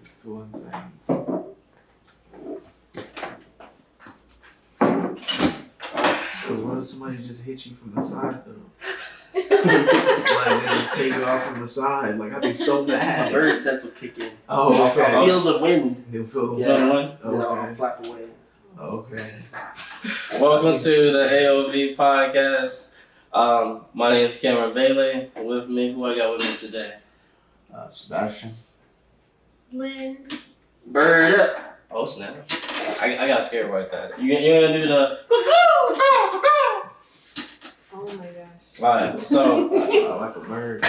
It's too insane. Cause what if somebody just hit you from the side though? Like they just take you off from the side. Like I'd be so mad. A bird sense will kick in. Oh, okay. I'll feel the wind. You'll feel the Yeah. wind. And then I'll Okay. flap away. Okay. Welcome to the AOV podcast. My name's Cameron Bailey. With me, who I got with me today? Sebastian. Lynn. Birduup. Oh snap! I got scared right there. You gonna do the? Oh my gosh. All right, so Like a bird.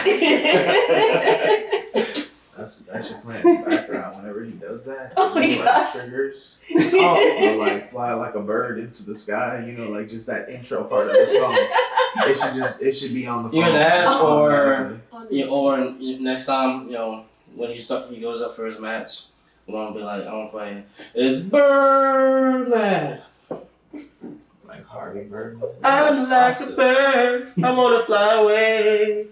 That's your plan in the background whenever he does that. Oh my He, gosh. triggers. Or like fly like a bird into the sky. You know, like just that intro part of the song. It should be on the phone. Either that automatically. next time, when he goes up for his match, we're gonna be like, I'm gonna play. It's Birdman. Like Harvey Birdman. I'm like a bird. I wanna fly away.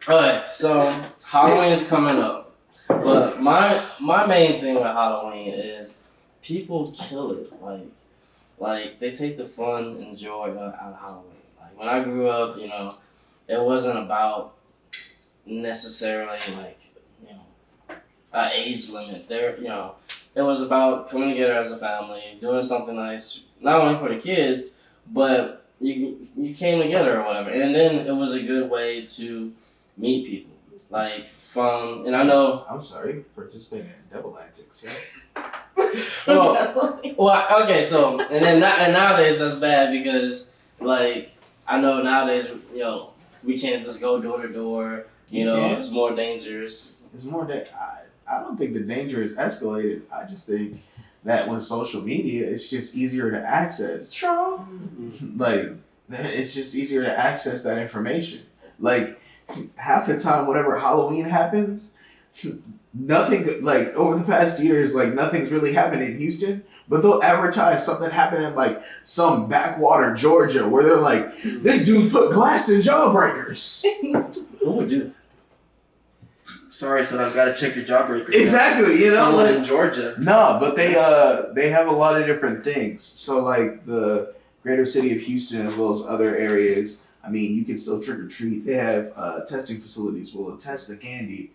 Alright, so Halloween is coming up, but my main thing with Halloween is people kill it. Like they take the fun and joy out of Halloween. Like when I grew up, it wasn't about necessarily an age limit. It was about coming together as a family, doing something nice, not only for the kids, but you came together or whatever. And then it was a good way to meet people, like fun. And I know. I'm sorry, participating in devil antics, yeah? Well, okay, so and nowadays that's bad because I know nowadays we can't just go door to door. It's more dangerous. It's more I don't think the danger is escalated. I just think that with social media, it's just easier to access. True. Like, it's just easier to access that information. Like, half the time, whenever Halloween happens, nothing, like, over the past years, like, nothing's really happened in Houston, but they'll advertise something happening in, like, some backwater Georgia where they're like, this dude put glass in jawbreakers. Who would do that? Sorry, son, I've got to check your jawbreaker. Exactly, Someone like, in Georgia. No, but they have a lot of different things. So like the greater city of Houston as well as other areas, I mean, you can still trick or treat. They have testing facilities will test the candy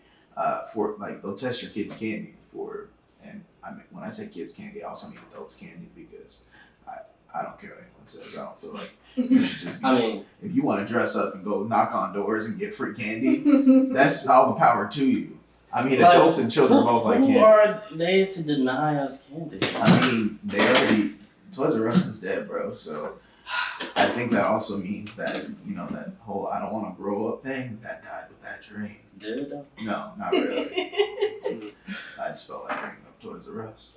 for they'll test your kids' candy for, and I mean when I say kids' candy, I also mean adults' candy because I don't care what anyone says. I don't feel like you should just be if you want to dress up and go knock on doors and get free candy, that's all the power to you. I mean, adults and children both like candy. Who are they to deny us candy? I mean, Toys R Us is dead, bro. So I think that also means that, that whole I don't want to grow up thing, that died with that dream. Did it though? No, not really. I just felt like bringing up Toys R Us.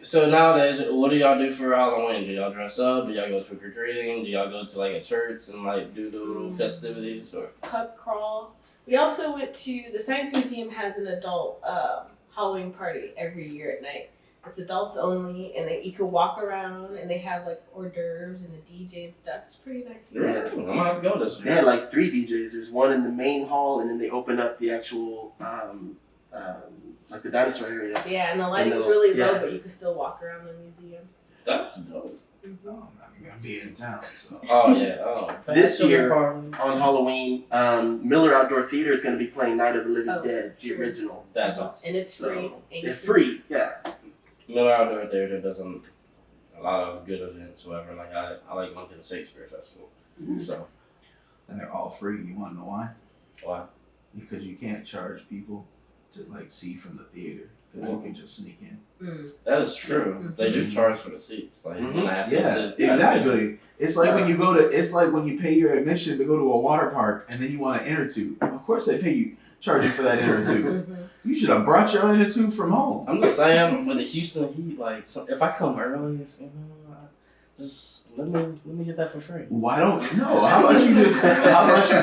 So nowadays, what do y'all do for Halloween? Do y'all dress up? Do y'all go trick or treating? Do y'all go to a church and do the little festivities or Pub crawl. We also went to the Science Museum has an adult Halloween party every year at night. It's adults only, and you can walk around, and they have hors d'oeuvres and a DJ and stuff. It's pretty nice. Yeah, I'm gonna have to go this year. They had 3 DJs. There's one in the main hall, and then they open up the actual the dinosaur area. Yeah, and the lighting was really low, but you could still walk around the museum. That's dope. Mm-hmm. I'm not even gonna be in town, so. Oh yeah. Oh. This year on Halloween, Miller Outdoor Theater is going to be playing Night of the Living Dead, the original. That's awesome. And it's free. It's free, yeah. Miller Outdoor Theater does a lot of good events, whatever. I like going to the Shakespeare Festival. Mm-hmm. So. And they're all free. You want to know why? Why? Because you can't charge people to see from the theater. Because you can just sneak in. That is true. Mm-hmm. They do charge for the seats. Exactly. It's like when you when you pay your admission to go to a water park and then you want an inner tube. Of course they charge you for that inner tube. You should have brought your inner tube from home. I'm just saying, with the Houston Heat, if I come early, just let me get that for free. Why don't How about you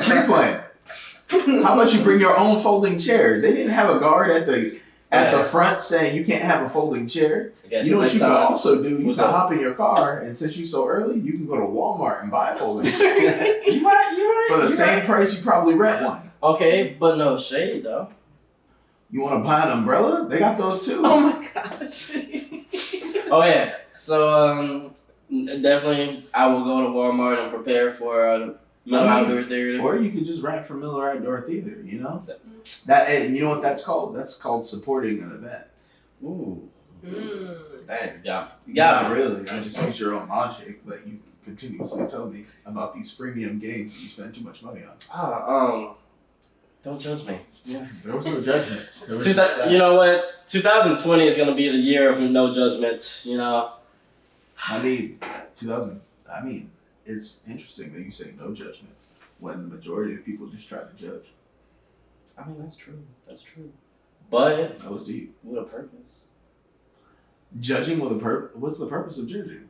keep playing? How about you bring your own folding chair? They didn't have a guard at the front saying you can't have a folding chair. You know what you could also do? You can hop in your car, and since you're so early, you can go to Walmart and buy a folding chair. You right. For the same price, you probably rent one. Okay, but no shade though. You want to buy an umbrella? They got those too. Oh my gosh. Oh yeah. So definitely I will go to Walmart and prepare for a little outdoor theater. Or you could just rent from Miller Outdoor Theater. You know that. And you know what that's called? That's called supporting an event. Ooh. Mm. Dang, yeah. You Not got me. really. I just use your own logic, but you continuously tell me about these freemium games that you spend too much money on. Don't judge me. Yeah. There was no judgment. There was just You know what? 2020 is gonna be the year of no judgment. You know. I mean, it's interesting that you say no judgment when the majority of people just try to judge. I mean, that's true. That's true. But That was deep. with a purpose. Judging with a purpose. What's the purpose of judging?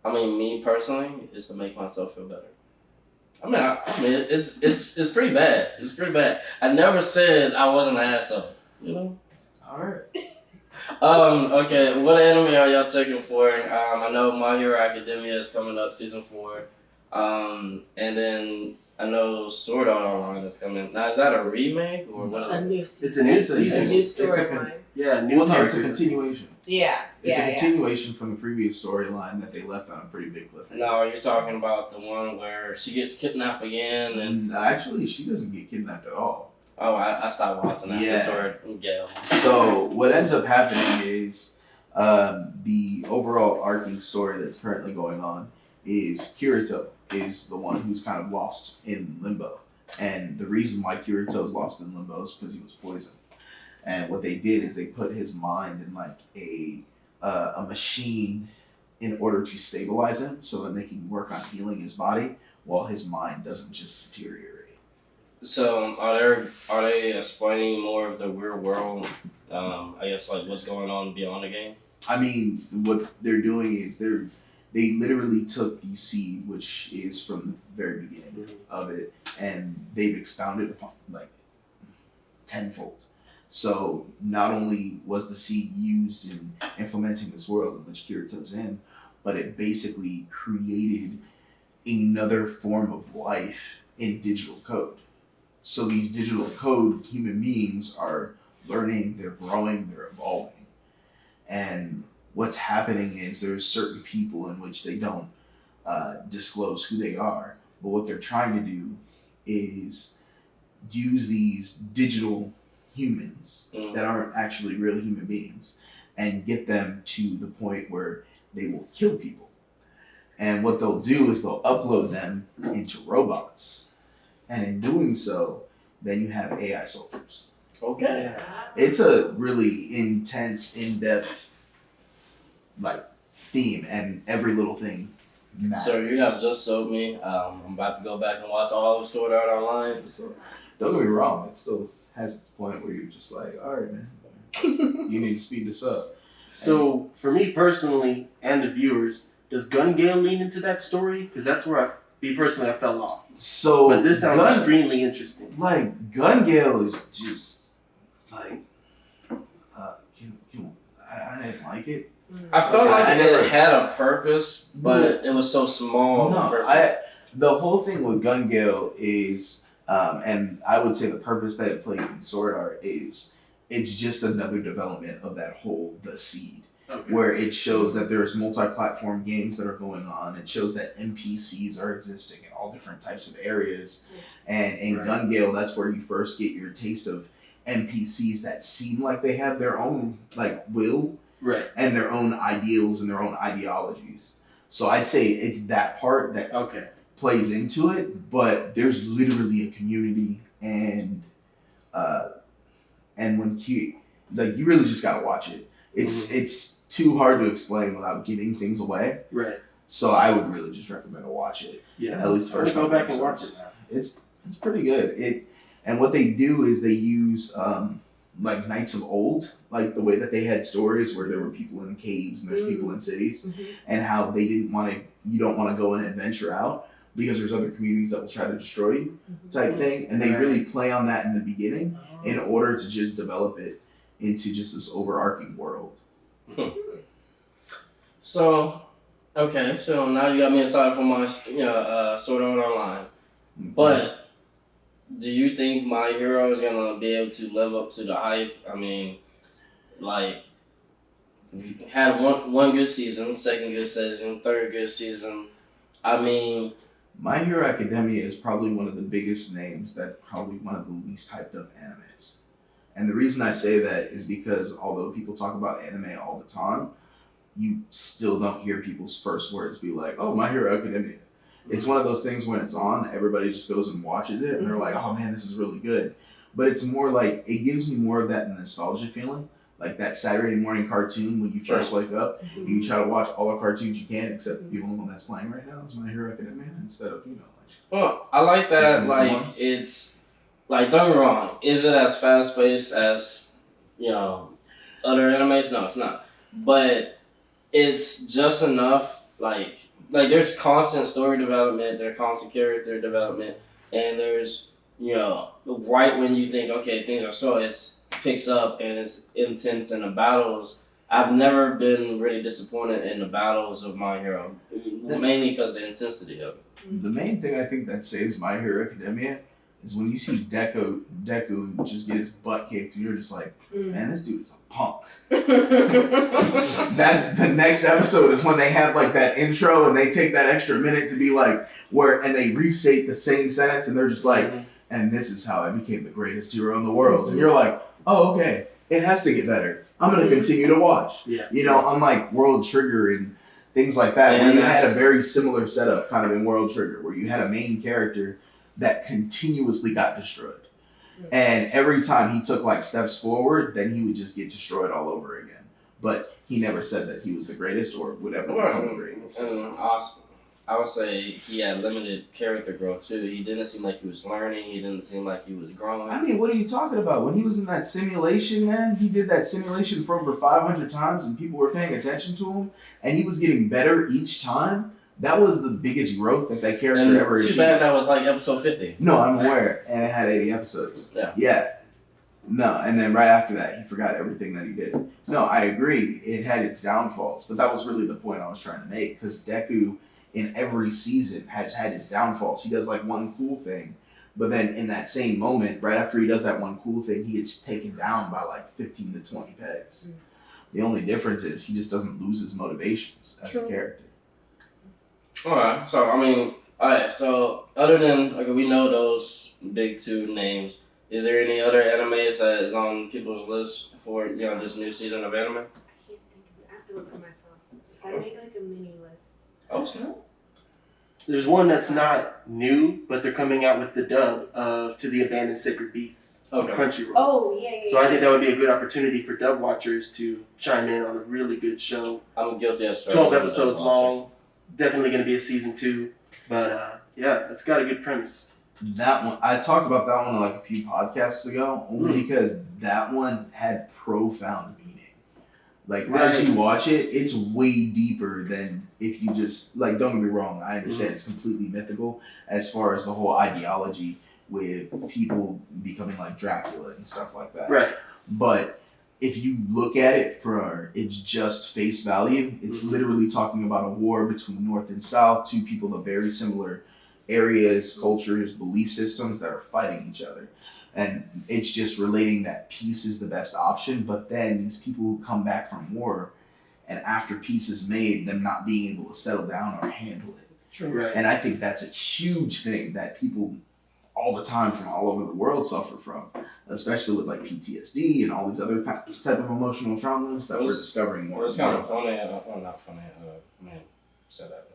I mean, me personally, is to make myself feel better. I mean, it's pretty bad. It's pretty bad. I never said I wasn't an asshole. You know. All right. Okay. What anime are y'all checking for? I know My Hero Academia is coming up, season 4. And then I know Sword Art Online is coming. Now, is that a remake or what is A it? new It's a new It's a new season. storyline. Yeah, new Well, no, it's a characters. continuation. Yeah. It's yeah, a continuation from the previous storyline that they left on a pretty big cliffhanger. No, you're talking about the one where she gets kidnapped again and And actually, she doesn't get kidnapped at all. I stopped watching after Yeah. Sword. Yeah. So what ends up happening is the overall arcing story that's currently going on is Kirito is the one who's kind of lost in limbo. And the reason why Kirito's lost in limbo is because he was poisoned. And what they did is they put his mind in like a machine in order to stabilize him so that they can work on healing his body while his mind doesn't just deteriorate. So are they explaining more of the weird world? I guess like what's going on beyond the game. I mean, what they're doing is they literally took the seed, which is from the very beginning of it, and they've expounded upon like tenfold. So not only was the seed used in implementing this world in which Kirito's in, but it basically created another form of life in digital code. So these digital code human beings are learning, they're growing, they're evolving. And what's happening is there's certain people in which they don't disclose who they are, but what they're trying to do is use these digital humans that aren't actually real human beings and get them to the point where they will kill people. And what they'll do is they'll upload them into robots. And in doing so, then you have AI soldiers. Okay. It's a really intense, in-depth like theme, and every little thing matters. So you have just sold me. I'm about to go back and watch all of Sword Art Online. So, don't get me wrong, it still has its point where you're just like, all right, man, you need to speed this up. So for me personally and the viewers, does Gun Gale lean into that story? Because that's where I fell off. So, But this sounds extremely interesting. like Gun Gale is just like, I didn't like it. I felt like I never- it had a purpose, but it was so small. No, the whole thing with Gun Gale is, and I would say the purpose that it played in Sword Art is, it's just another development of the seed, Okay. where it shows that there's multi-platform games that are going on. It shows that NPCs are existing in all different types of areas, and in Right. Gun Gale, that's where you first get your taste of NPCs that seem like they have their own like will. Right. And their own ideals and their own ideologies. So I'd say it's that part that Okay. plays into it, but there's literally a community, and when you really just gotta watch it. It's too hard to explain without giving things away. Right. So I would really just recommend to watch it. Yeah. At least the first I'll go couple back and watch episodes. it now. It's pretty good. And what they do is they use like Knights of Old, like the way that they had stories where there were people in caves and there's people in cities, and how they you don't want to go and adventure out because there's other communities that will try to destroy you, type thing. And they really play on that in the beginning in order to just develop it into just this overarching world. So, okay, so now you got me excited for my Sword Art Online. But do you think My Hero is gonna be able to live up to the hype? I mean, like, we had one good season, second good season, third good season. I mean, My Hero Academia is probably one of the biggest names that probably one of the least hyped up animes. And the reason I say that is because although people talk about anime all the time, you still don't hear people's first words be like, "Oh, My Hero Academia." It's one of those things when it's on, everybody just goes and watches it and they're like, "Oh man, this is really good." But it's more like, it gives me more of that nostalgia feeling. Like that Saturday morning cartoon when you first wake up, you try to watch all the cartoons you can, except the only one that's playing right now is My Hero Academia instead of, well, I like that. Like, it's like, don't get me wrong. Is it as fast paced as other animes? No, it's not. But it's just enough. Like there's constant story development, there's constant character development, and there's right when you think okay things are slow, it's picks up and it's intense in the battles. I've never been really disappointed in the battles of My Hero, mainly because of the intensity of it. The main thing I think that saves My Hero Academia is when you see Deku just get his butt kicked and you're just like, man, this dude is a punk. That's the next episode is when they have like that intro and they take that extra minute to be like and they restate the same sentence and they're just like, and this is how I became the greatest hero in the world. And you're like, oh, okay, it has to get better. I'm going to continue to watch. Yeah. Unlike World Trigger and things like that, where you had a very similar setup kind of in World Trigger, where you had a main character that continuously got destroyed. And every time he took like steps forward, then he would just get destroyed all over again. But he never said that he was the greatest or would ever become the greatest. I would say he had limited character growth too. He didn't seem like he was learning. He didn't seem like he was growing. I mean, what are you talking about? When he was in that simulation, man, he did that simulation for over 500 times and people were paying attention to him and he was getting better each time. That was the biggest growth that character ever achieved. Too bad that was like episode 50. No, I'm aware. And it had 80 episodes. Yeah. No, and then right after that, he forgot everything that he did. No, I agree. It had its downfalls, but that was really the point I was trying to make because Deku in every season has had his downfalls. He does like one cool thing, but then in that same moment, right after he does that one cool thing, he gets taken down by like 15 to 20 pegs. The only difference is he just doesn't lose his motivations as a character. Alright, so other than, we know those big two names, is there any other animes that is on people's list for, this new season of anime? I can't think of it. I have to look on my phone. Because I made like a mini list. Oh, snap. There's one that's not new, but they're coming out with the dub of To the Abandoned Sacred Beasts. Okay. Crunchyroll. Oh, yeah. So I think that would be a good opportunity for dub watchers to chime in on a really good show. I'm guilty as charged. 12 episodes long. Definitely going to be a season 2. But yeah, it's got a good premise. That one, I talked about that one like a few podcasts ago, only because that one had profound meaning. Like, as you watch it, it's way deeper than if you just, like, don't get me wrong, I understand it's completely mythical as far as the whole ideology with people becoming like Dracula and stuff like that. Right. But if you look at it for its just face value, it's literally talking about a war between North and South, two people of very similar areas, cultures, belief systems that are fighting each other. And it's just relating that peace is the best option, but then these people who come back from war and after peace is made, them not being able to settle down or handle it. True. Right. And I think that's a huge thing that people all the time from all over the world suffer from, especially with like PTSD and all these other type of emotional traumas that we're discovering more. It's kind of funny. Not funny. Man, said that.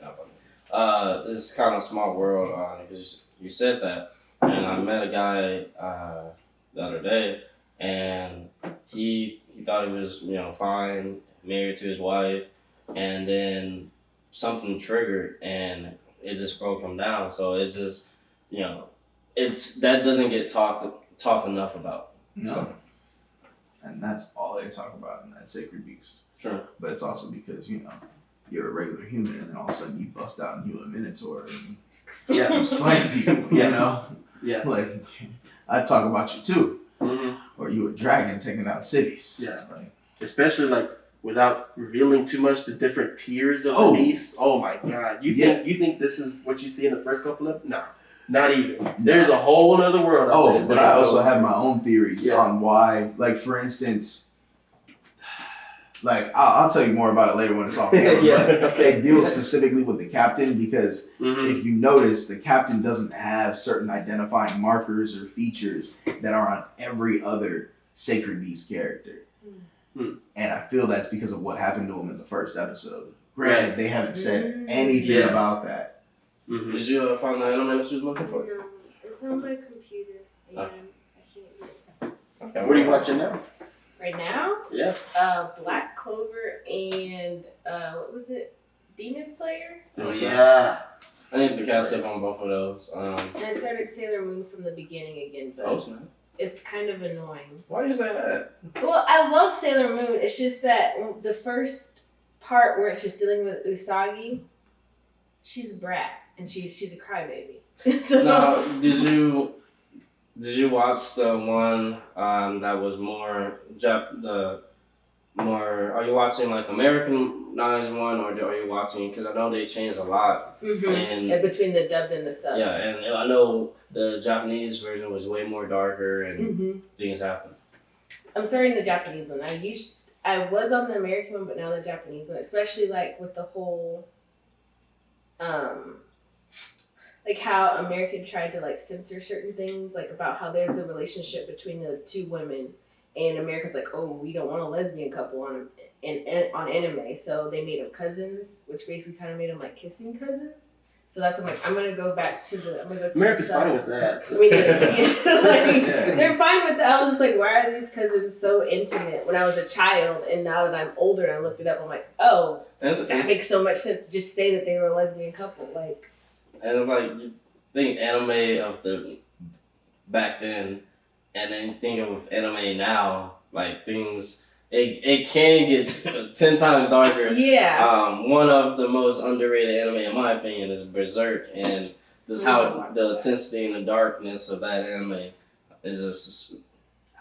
Not funny. This is kind of a small world because you said that, and I met a guy the other day, and he thought he was fine, married to his wife, and then something triggered and it just broke him down. So it just it's that doesn't get talked enough about. No. So. And that's all they talk about in that Sacred Beast. Sure. But it's also because, you're a regular human and then all of a sudden you bust out and you a Minotaur and you slang people, Yeah. Like, I talk about you too. Mm-hmm. Or you a dragon taking out cities. Yeah. Like, especially like without revealing too much the different tiers of the beast. Oh my god. You think this is what you see in the first couple of? No. Not even. There's a whole other world. out there But that I don't also know. have my own theories Yeah. on why. Like, for instance, like I'll tell you more about it later when it's off camera. Yeah, But okay. it deals specifically with the captain because Mhm. if you notice, the captain doesn't have certain identifying markers or features that are on every other Sacred Beast character. Hmm. And I feel that's because of what happened to him in the first episode. Granted, Right. they haven't said Mm. anything Yeah. about that. Mhm. Did you find the anime that you was looking for? No, it's on my computer and Okay. I can't. Okay. What are you watching now? Right now, Yeah. Black Clover and what was it? Demon Slayer. Oh, yeah. I need to catch up on both of those. And I started Sailor Moon from the beginning again, but Oh snap! it's kind of annoying. Why do you say that? Well, I love Sailor Moon. It's just that the first part where it's just dealing with Usagi, she's a brat and she's a crybaby. So, Now, did you watch the one that was more are you watching like Americanized one or are you watching? Because I know they changed a lot. and And between the dubbed and the sub. yeah, and I know the Japanese version was way more darker and things happen. I'm starting the Japanese one. I was on the American one, but now the Japanese one, especially like with the whole, like how America tried to like censor certain things, like about how there's a relationship between the two women, and America's like, oh, we don't want a lesbian couple on anime, so they made them cousins, which basically kind of made them like kissing cousins. So that's what I'm gonna go to America's the fine sub. with that. I mean, they're fine with that. I was just like, why are these cousins so intimate when I was a child? And now that I'm older and I looked it up, I'm like, oh, that makes so much sense to just say that they were a lesbian couple. Like, And like you think anime of the back then, and then think of anime now, like things. It can get 10 times darker. yeah. One of the most underrated anime, in my opinion, is Berserk, and just how the intensity and the darkness of that anime is just,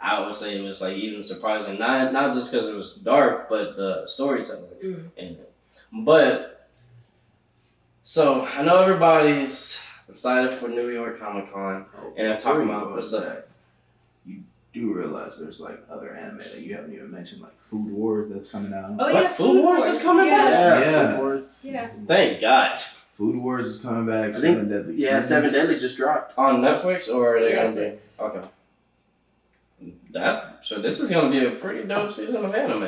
I would say it was like even surprising. Not just because it was dark, but the storytelling in it. But so I know everybody's excited for New York Comic Con, and they're talking about what's up. Do realize there's like other anime that you haven't even mentioned, like Food Wars that's coming out. Oh What, yeah, Food Wars is coming yeah. back? Yeah. Food Wars. Yeah. Thank God. Food Wars is coming back. I think- Seven Deadly Yeah, Sins. 7 Deadly just dropped. On Netflix, or are they gonna be Netflix. okay? So this is gonna be a pretty dope season of anime.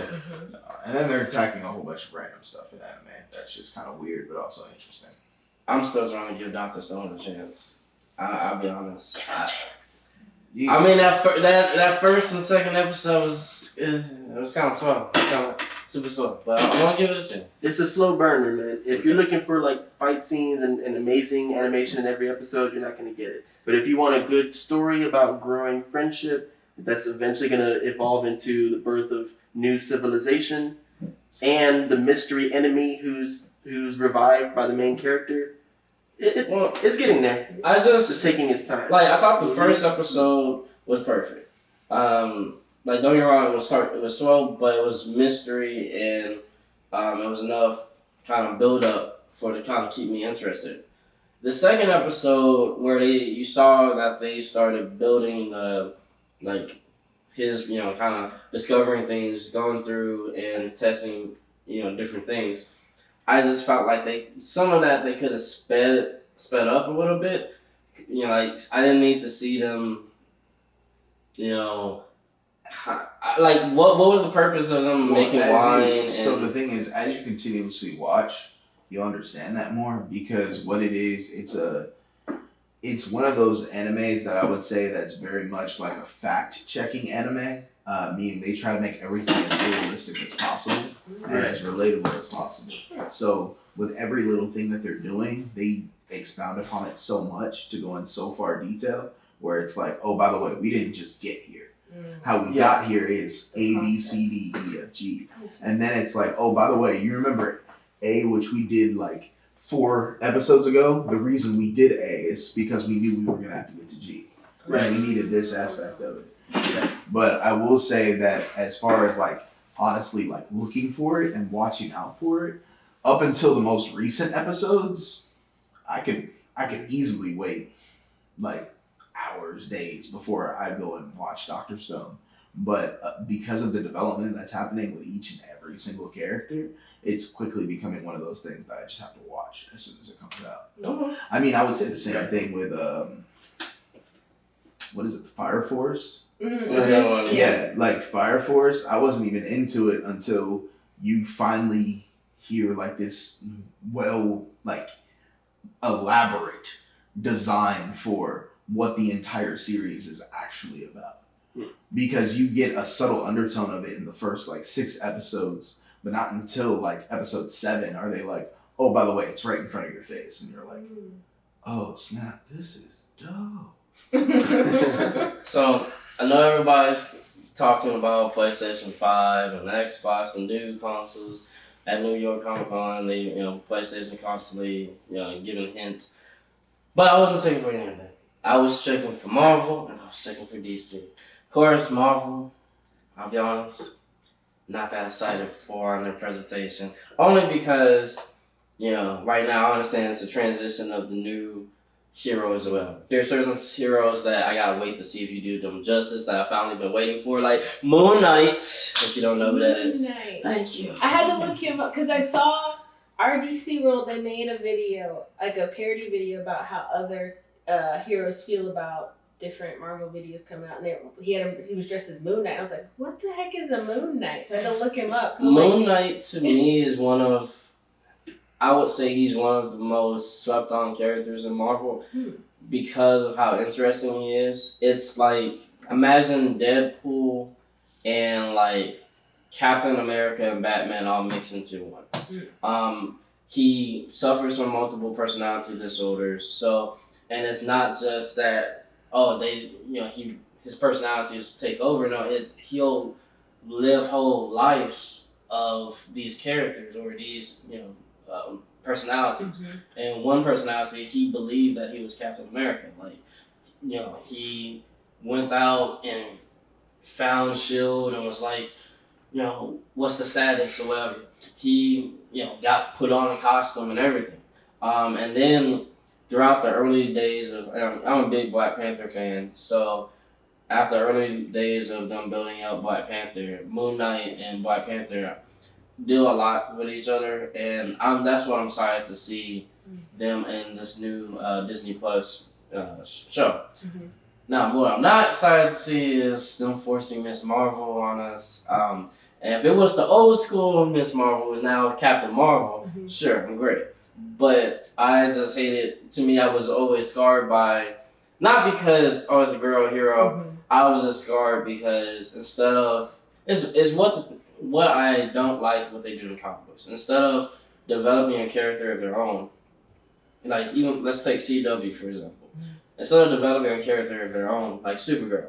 And then they're attacking a whole bunch of random stuff in anime. That's just kind of weird, but also interesting. I'm still trying to give Dr. Stone a chance. I'll be honest. Yeah. I mean that first and second episode was kind of slow, kind of super slow, but I want to give it a chance. It's a slow burner, man. If you're looking for like fight scenes and amazing animation in every episode, you're not going to get it. But if you want a good story about growing friendship, that's eventually going to evolve into the birth of new civilization and the mystery enemy who's revived by the main character, it's getting there. It's taking its time. Like I thought the first episode was perfect. Like don't get me wrong, it was slow, but it was mystery and it was enough kind of build up to kind of keep me interested. The second episode where you saw that they started building his kind of discovering things, going through and testing different things. I just felt like they could have sped up a little bit. Like I didn't need to see them. Like what was the purpose of them making wine? So the thing is, as you continuously watch, you'll understand that more because what it is, it's one of those animes that I would say that's very much like a fact-checking anime. Meaning they try to make everything as realistic as possible and as relatable as possible. So with every little thing that they're doing, they expound upon it so much to go in so far detail where it's like, oh, by the way, we didn't just get here. How we got here is A, B, C, D, E, F, G. And then it's like, oh, by the way, you remember A, which we did like 4 episodes ago? The reason we did A is because we knew we were going to have to get to G. Right. And we needed this aspect of it. Yeah. But I will say that as far as like honestly like looking for it and watching out for it, up until the most recent episodes, I could easily wait like hours, days before I go and watch Doctor Stone. But because of the development that's happening with each and every single character, it's quickly becoming one of those things that I just have to watch as soon as it comes out. No. I mean, I would say the same thing with what is it, Fire Force? Mm-hmm. Yeah, like Fire Force, I wasn't even into it until you finally hear like this like elaborate design for what the entire series is actually about. Because you get a subtle undertone of it in the first like 6 episodes, but not until like episode 7 are they like, oh, by the way, it's right in front of your face, and you're like, oh snap, this is dope. So I know everybody's talking about PlayStation 5 and Xbox, the new consoles at New York Comic Con. They, PlayStation constantly, giving hints. But I wasn't checking for any of that. I was checking for Marvel and I was checking for DC. Of course, Marvel, I'll be honest, not that excited for on their presentation. Only because, right now I understand it's a transition of the new heroes as well. There are certain heroes that I gotta wait to see if you do them justice that I've finally been waiting for, like Moon Knight, if you don't know who that is. Moon Knight. Thank you. I had to look him up because I saw RDC World, they made a video, like a parody video about how other heroes feel about different Marvel videos coming out, and he was dressed as Moon Knight. I was like, what the heck is a Moon Knight? So I had to look him up. Moon Knight to me is I would say he's one of the most slept on characters in Marvel because of how interesting he is. It's like, imagine Deadpool and like Captain America and Batman all mixed into one. He suffers from multiple personality disorders, and it's not just that, his personalities take over. No, he'll live whole lives of these characters or these, personalities. And one personality, he believed that he was Captain America. Like, he went out and found S.H.I.E.L.D. and was like, what's the status or whatever. He, got put on a costume and everything. And then throughout the early days of, I'm a big Black Panther fan, so after the early days of them building up Black Panther, Moon Knight and Black Panther deal a lot with each other, and that's what I'm excited to see them in this new Disney Plus show. Now, what I'm not excited to see is them forcing Miss Marvel on us. And if it was the old school Miss Marvel, is now Captain Marvel, sure, I'm great. But I just hated. To me, I was always scarred by, not because I was a girl hero. I was just scarred because instead of it's what I don't like what they do in comic books. Instead of developing a character of their own, like even let's take CW for example. Instead of developing a character of their own, like Supergirl,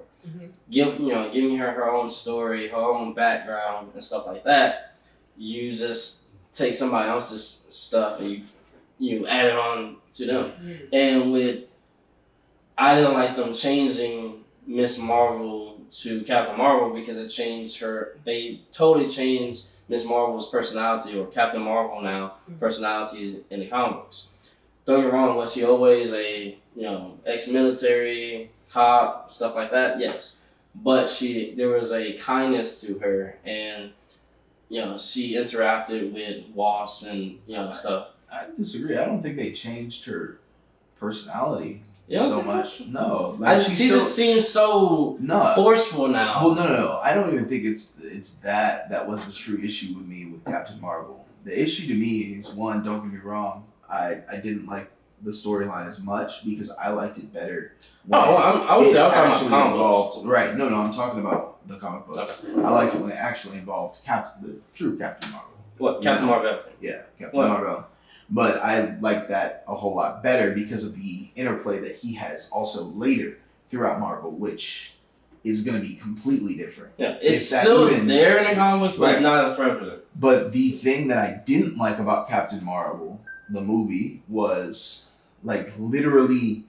giving her own story, her own background and stuff like that, you just take somebody else's stuff and you add it on to them. And I didn't like them changing Miss Marvel to Captain Marvel because it changed her. They totally changed Miss Marvel's personality, or Captain Marvel now personalities in the comic books. Don't get me wrong, was she always a ex-military cop, stuff like that? Yes, but there was a kindness to her, and she interacted with Wasp and stuff. I disagree. I don't think they changed her personality You don't so think much. so? No, like She just seems so forceful now. Well, no. I don't even think it's that was the true issue with me with Captain Marvel. The issue to me is, one, don't get me wrong, I didn't like the storyline as much because I liked it better. I would say I'm talking about comic books. Right? No, I'm talking about the comic books. Okay. I liked it when it actually involved the true Captain Marvel. What, Captain Marvel? Yeah, Captain Marvel. But I like that a whole lot better because of the interplay that he has also later throughout Marvel, which is going to be completely different. Yeah, it's still there in the comic books, but it's not as prevalent. But the thing that I didn't like about Captain Marvel, the movie, was like literally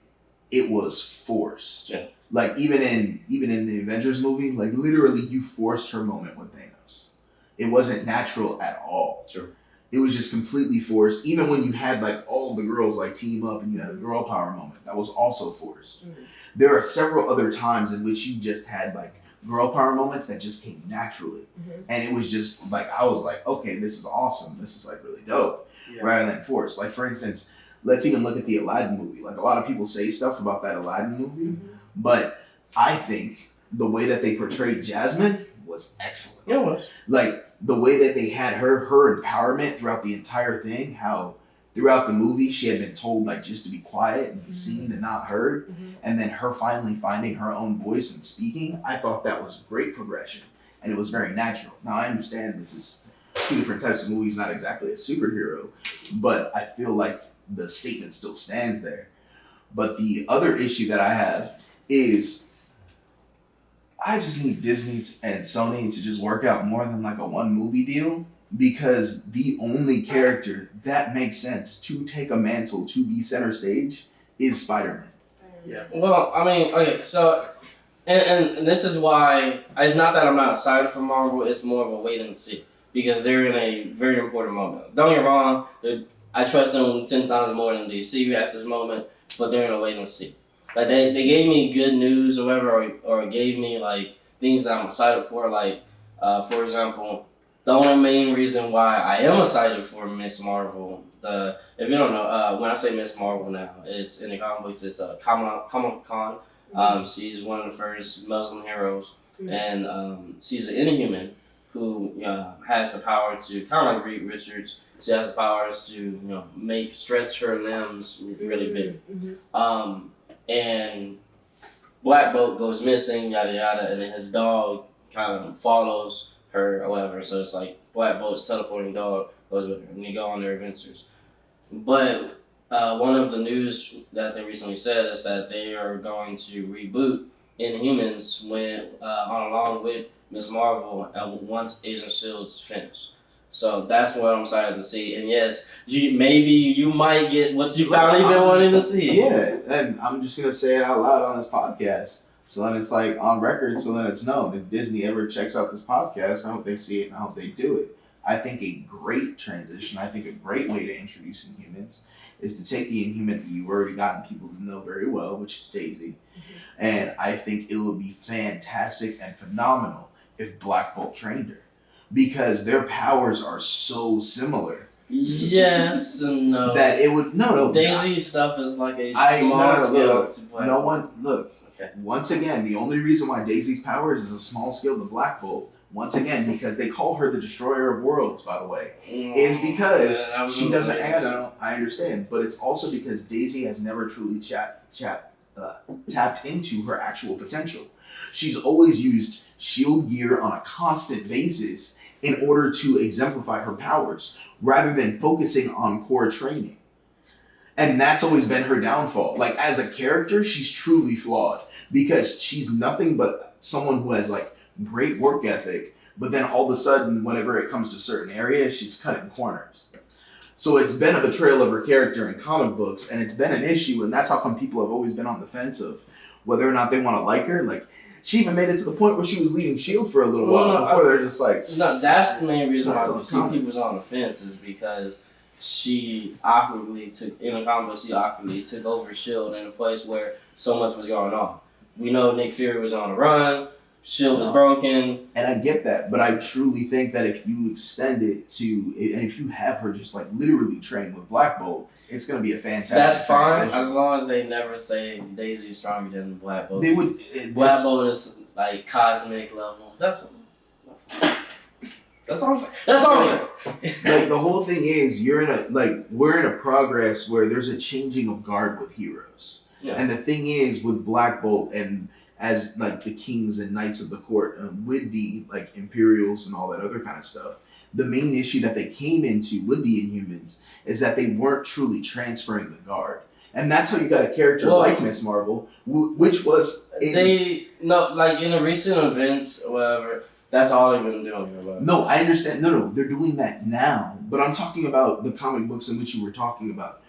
it was forced. Yeah. Like even in the Avengers movie, like literally you forced her moment with Thanos. It wasn't natural at all. Sure. It was just completely forced. Even when you had like all the girls like team up and you had a girl power moment, that was also forced. Mm-hmm. There are several other times in which you just had like girl power moments that just came naturally. Mm-hmm. And it was just like, I was like, okay, this is awesome. This is like really dope. Yeah. Rather than forced. Like for instance, let's even look at the Aladdin movie. Like a lot of people say stuff about that Aladdin movie, but I think the way that they portrayed Jasmine was excellent. Yeah, well. Like the way that they had her empowerment throughout the entire thing, how throughout the movie she had been told like just to be quiet and be seen and not heard, and then her finally finding her own voice and speaking, I thought that was great progression and it was very natural. Now I understand this is two different types of movies, not exactly a superhero, but I feel like the statement still stands there. But the other issue that I have is I just need Disney and Sony to just work out more than like a one movie deal, because the only character that makes sense to take a mantle to be center stage is Spider-Man. Yeah. Well, I mean, okay, so, and this is why, it's not that I'm not excited for Marvel, it's more of a wait and see, because they're in a very important moment. Don't get me wrong, I trust them 10 times more than DC at this moment, but they're in a wait and see. Like, they gave me good news or whatever, or gave me, like, things that I'm excited for, like, for example, the only main reason why I am excited for Miss Marvel, if you don't know, when I say Miss Marvel now, it's in the comic books, it's Kamala Khan. She's one of the first Muslim heroes, and she's an Inhuman who has the power to, kind of like Reed Richards, she has the powers to stretch her limbs really big. And Black Bolt goes missing, yada yada, and then his dog kind of follows her or whatever. So it's like Black Bolt's teleporting dog goes with her, and they go on their adventures. But one of the news that they recently said is that they are going to reboot Inhumans along with Miss Marvel once Agent of Shield's finished. So that's what I'm excited to see. And yes, you might get what you finally been wanting to see. Yeah, and I'm just gonna say it out loud on this podcast. So then it's like on record, so then it's known. If Disney ever checks out this podcast, I hope they see it and I hope they do it. I think a great transition, I think a great way to introduce Inhumans is to take the Inhuman that you've already gotten people to know very well, which is Daisy. And I think it would be fantastic and phenomenal if Black Bolt trained her. Because their powers are so similar. Yes and no. That it would Daisy's stuff is like a small scale to Black Bolt. Okay. Once again, the only reason why Daisy's powers is a small scale to Black Bolt, once again, because they call her the Destroyer of Worlds, by the way, is because she doesn't add. I understand, but it's also because Daisy has never truly tapped into her actual potential. She's always used shield gear on a constant basis in order to exemplify her powers, rather than focusing on core training. And that's always been her downfall. Like, as a character, she's truly flawed, because she's nothing but someone who has like great work ethic, but then all of a sudden, whenever it comes to certain areas, she's cutting corners. So it's been a betrayal of her character in comic books, and it's been an issue, and that's how come people have always been on the fence of whether or not they want to like her. Like, she even made it to the point where she was leading S.H.I.E.L.D. for a little while before they're just like... No, that's the main reason why we see people on the fence, is because she awkwardly took over S.H.I.E.L.D. in a place where so much was going on. We know Nick Fury was on a run, S.H.I.E.L.D. was broken. And I get that, but I truly think that if you extend it to, and if you have her just like literally train with Black Bolt, it's going to be a fantastic That's fine, transition. as long as they never say Daisy's stronger than Black Bolt. They would. Black Bolt is like cosmic level. That's all I'm saying. That's all I'm saying. Like, the whole thing is, we're in a progress where there's a changing of guard with heroes. Yeah. And the thing is, with Black Bolt and as like the kings and knights of the court, with the like Imperials and all that other kind of stuff, the main issue that they came into with the Inhumans is that they weren't truly transferring the guard. And that's how you got a character like Miss Marvel, which was... in the recent events or whatever, that's all they've been doing. No, I understand. No, they're doing that now. But I'm talking about the comic books in which you were talking about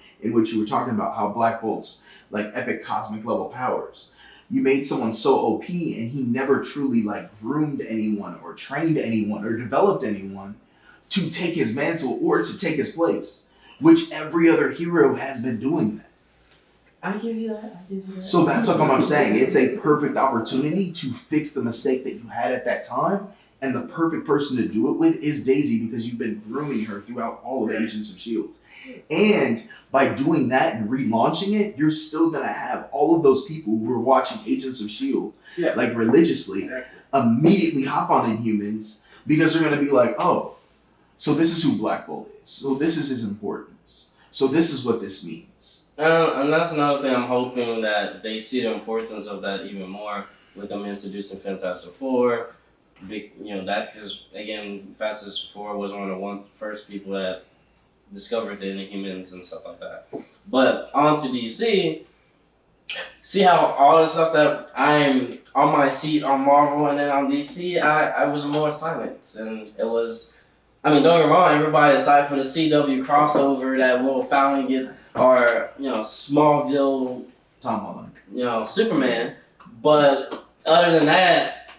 how Black Bolt's like epic cosmic level powers. You made someone so OP and he never truly like groomed anyone or trained anyone or developed anyone to take his mantle or to take his place, which every other hero has been doing that. I give you that. So that's what I'm saying. It's a perfect opportunity to fix the mistake that you had at that time. And the perfect person to do it with is Daisy, because you've been grooming her throughout all of Agents of S.H.I.E.L.D. And by doing that and relaunching it, you're still going to have all of those people who are watching Agents of S.H.I.E.L.D. like religiously immediately hop on Inhumans, because they're going to be like, oh, so this is who Black Bolt is. So this is his importance. So this is what this means. And that's another thing. I'm hoping that they see the importance of that even more with them introducing Fantastic Four. That because again, Fantastic Four was one of the first people that discovered the Inhumans and stuff like that. But on to DC. See how all the stuff that I'm on my seat on Marvel and then on DC, I was more silent, and it was. I mean, don't get me wrong. Everybody excited for the CW crossover that will finally get our Smallville Tom Holland. Superman. But other than that,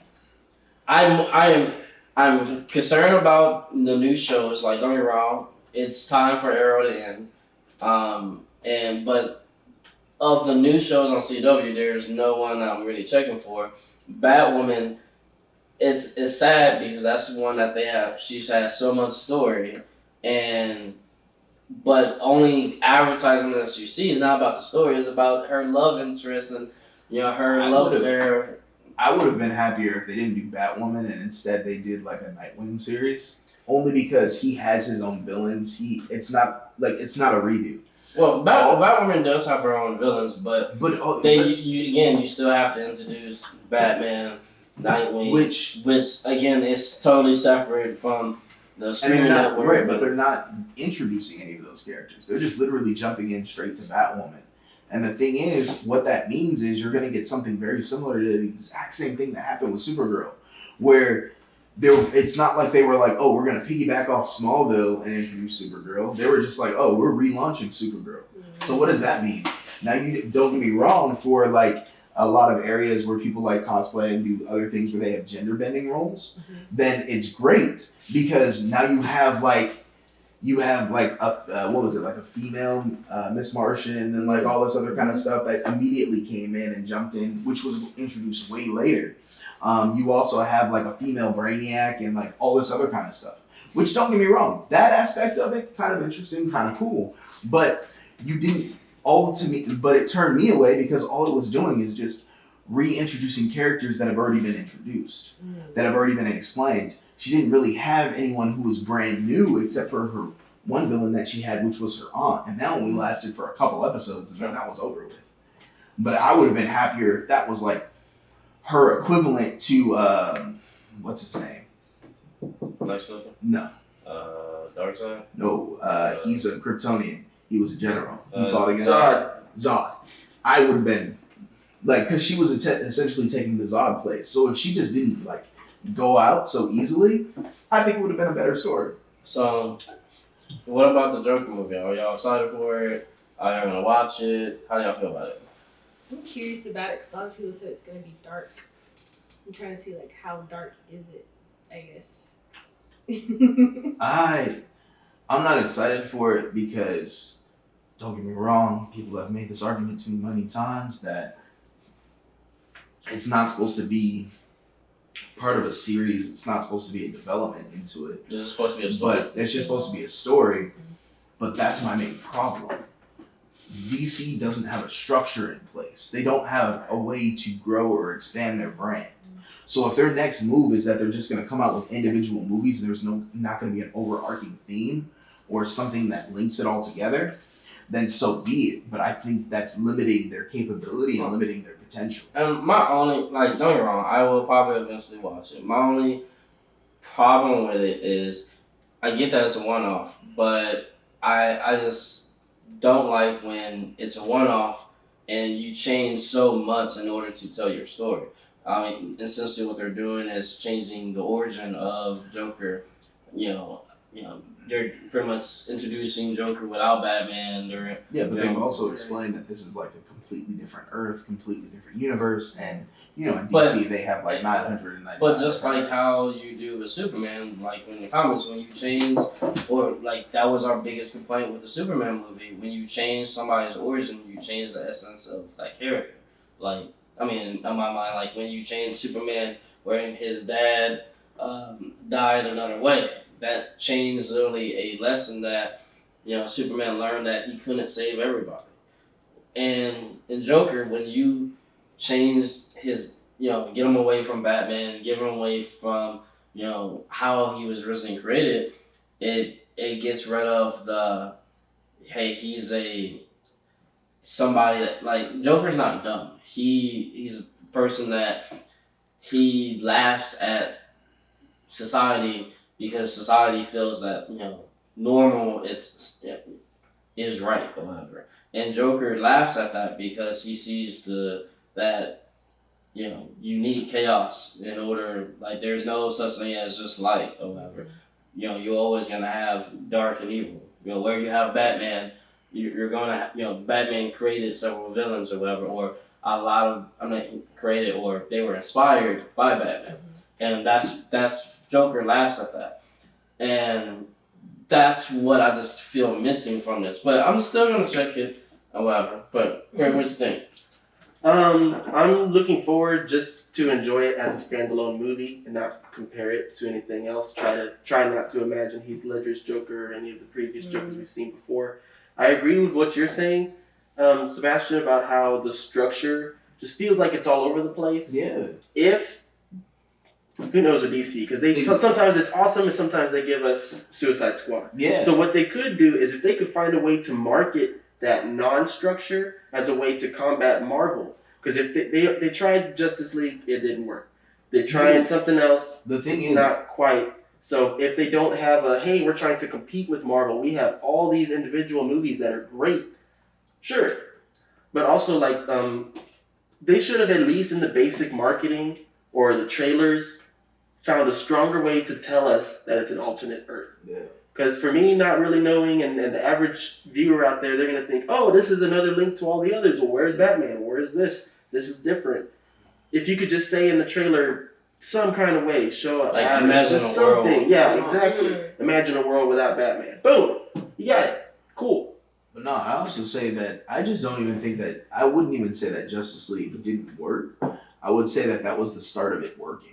I'm concerned about the new shows. Like, don't get me wrong, it's time for Arrow to end. But of the new shows on CW, there's no one that I'm really checking for. Batwoman, it's sad because that's the one that they have. She's had so much story, but only advertising that you see is not about the story. It's about her love interest and her love affair. I would have been happier if they didn't do Batwoman and instead they did like a Nightwing series. Only because he has his own villains. It's not a redo. Well, Batwoman does have her own villains, but you still have to introduce Batman, Nightwing, which again is totally separate from the streaming network. Right, but they're not introducing any of those characters. They're just literally jumping in straight to Batwoman. And the thing is, what that means is you're going to get something very similar to the exact same thing that happened with Supergirl, where it's not like they were like, oh, we're going to piggyback off Smallville and introduce Supergirl. They were just like, oh, we're relaunching Supergirl. So what does that mean? Now, you don't get me wrong, for like a lot of areas where people like cosplay and do other things where they have gender bending roles, then it's great because now you have like a female Miss Martian and like all this other kind of stuff that immediately came in and jumped in, which was introduced way later. You also have like a female Brainiac and like all this other kind of stuff, which don't get me wrong, that aspect of it, kind of interesting, kind of cool, but but it turned me away because all it was doing is just reintroducing characters that have already been introduced, that have already been explained. She didn't really have anyone who was brand new except for her one villain that she had, which was her aunt, and that only lasted for a couple episodes and then that was over with. But I would have been happier if that was like her equivalent to what's his name? Lex Luthor? No. Darkseid? No, he's a Kryptonian. He was a general. He fought against Zod. I would have been like, because she was essentially taking the Zod place. So if she just didn't like go out so easily, I think it would have been a better story. So, what about the Joker movie? Are y'all excited for it? Are y'all gonna watch it? How do y'all feel about it? I'm curious about it because a lot of people said it's gonna be dark. I'm trying to see like how dark is it, I guess. I'm not excited for it because, don't get me wrong, people have made this argument to me many times that it's not supposed to be part of a series. It's not supposed to be a development into it. This is supposed to be a story. But it's just supposed to be a story. But that's my main problem. DC doesn't have a structure in place. They don't have a way to grow or expand their brand. So if their next move is that they're just going to come out with individual movies and there's not going to be an overarching theme or something that links it all together, then so be it. But I think that's limiting their capability and limiting their potential. And my only, don't get me wrong, I will probably eventually watch it. My only problem with it is I get that it's a one-off, but I just don't like when it's a one-off and you change so much in order to tell your story. I mean, essentially what they're doing is changing the origin of Joker, they're pretty much introducing Joker without Batman. During Yeah, but you they've know, also explained that this is like a completely different Earth, completely different universe, and in But- DC they have like 999. But just like how you do with Superman, like in the comics, when you change, or like that was our biggest complaint with the Superman movie, when you change somebody's origin, you change the essence of that character. Like, I mean, in my mind, like when you change Superman, wherein his dad died another way, that changed literally a lesson that, Superman learned that he couldn't save everybody. And in Joker, when you changed his, get him away from Batman, give him away from, how he was originally created, it gets rid of the, hey, he's somebody that, like, Joker's not dumb. He's a person that he laughs at society because society feels that, normal is right or whatever. And Joker laughs at that because he sees that you need chaos in order, like there's no such thing as just light or whatever. You're always gonna have dark and evil. Where you have Batman, you're gonna have, Batman created several villains or whatever, or a lot of, created, or they were inspired by Batman. And that's Joker laughs at that. And that's what I just feel missing from this. But I'm still gonna check it or whatever. But Greg, what you think? I'm looking forward just to enjoy it as a standalone movie and not compare it to anything else. Try not to imagine Heath Ledger's Joker or any of the previous Jokers we've seen before. I agree with what you're saying, Sebastian, about how the structure just feels like it's all over the place. Yeah. Who knows with DC, because sometimes it's awesome and sometimes they give us Suicide Squad. Yeah. So what they could do is if they could find a way to market that non-structure as a way to combat Marvel. Because if they tried Justice League, it didn't work. They're trying something else. The thing It's is, not quite. So if they don't have hey, we're trying to compete with Marvel, we have all these individual movies that are great. Sure. But also, like, they should have at least in the basic marketing or the trailers found a stronger way to tell us that it's an alternate Earth. yeah. Because for me, not really knowing, and the average viewer out there, they're going to think, oh, this is another link to all the others. Well, where's Batman? Where is this? This is different. If you could just say in the trailer, some kind of way, show up. Like, imagine just a world. something. Yeah, exactly. Imagine a world without Batman. Boom. You got it. Cool. But no, I also say that I just don't even think that, I wouldn't even say that Justice League didn't work. I would say that was the start of it working.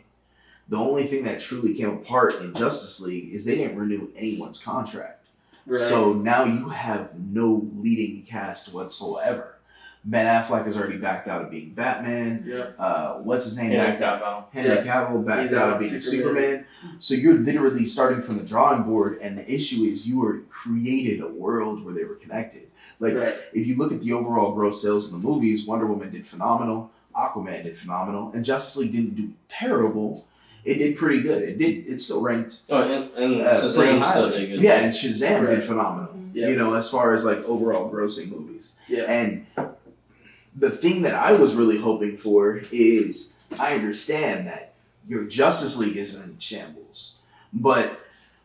The only thing that truly came apart in Justice League is they didn't renew anyone's contract. Right. So now you have no leading cast whatsoever. Ben Affleck has already backed out of being Batman. Yeah. What's his name? Henry backed out. Cavill. Henry Cavill backed He's out out of being Superman. Superman. So you're literally starting from the drawing board, and the issue is you already created a world where they were connected. Like, Right. if you look at the overall gross sales in the movies, Wonder Woman did phenomenal, Aquaman did phenomenal, and Justice League didn't do terrible. It did pretty good. It still ranked Oh, and pretty Shazam still highly. did good. Yeah, and Shazam Right. did phenomenal. Yeah. As far as like overall grossing movies. Yeah. And the thing that I was really hoping for is I understand that your Justice League is in shambles, but